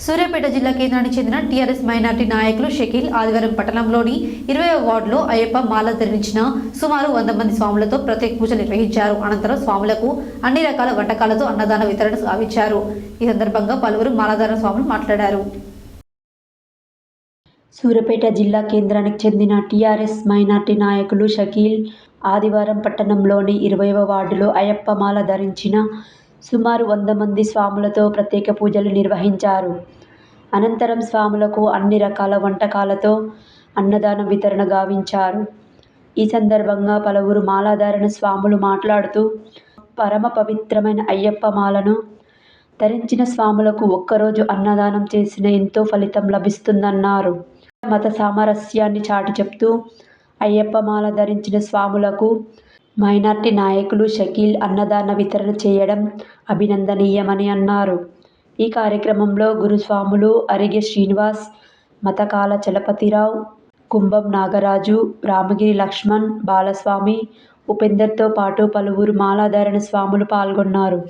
సూర్యాపేట జిల్లా కేంద్రానికి చెందిన టీఆర్ఎస్ మైనార్టీ నాయకులు షకీల్ ఆదివారం పట్టణంలోని 20వ వార్డులో అయ్యప్ప మాల ధరించిన సుమారు 100 మంది స్వాములతో ప్రత్యేక పూజలు నిర్వహించారు. అనంతరం స్వాములకు అన్ని రకాల వంటకాలతో అన్నదాన వితరణ గావించారు. ఈ సందర్భంగా పలువురు మాలాధారణ స్వాములు మాట్లాడారు. సూర్యాపేట జిల్లా కేంద్రానికి చెందిన టీఆర్ఎస్ మైనార్టీ నాయకులు షకీల్ ఆదివారం పట్టణంలోని 20వ వార్డులో అయ్యప్ప మాల ధరించిన సుమారు 100 మంది స్వాములతో ప్రత్యేక పూజలు నిర్వహించారు. అనంతరం స్వాములకు అన్ని రకాల వంటకాలతో అన్నదానం వితరణ గావించారు. ఈ సందర్భంగా పలువురు మాలాధారణ స్వాములు మాట్లాడుతూ, పరమ పవిత్రమైన అయ్యప్ప మాలను ధరించిన స్వాములకు ఒక్కరోజు అన్నదానం చేసిన ఎంతో ఫలితం లభిస్తుందన్నారు. మత సామరస్యాన్ని చాటి చెప్తూ అయ్యప్ప మాల ధరించిన స్వాములకు మైనార్టీ నాయకులు షకీల్ అన్నదాన వితరణ చేయడం అభినందనీయమని అన్నారు. ఈ కార్యక్రమంలో గురుస్వాములు అరిగే శ్రీనివాస్, మతకాల చలపతిరావు, కుంభం నాగరాజు, రామగిరి లక్ష్మణ్, బాలస్వామి, ఉపేందర్తో పాటు పలువురు మాలాధారణ స్వాములు పాల్గొన్నారు.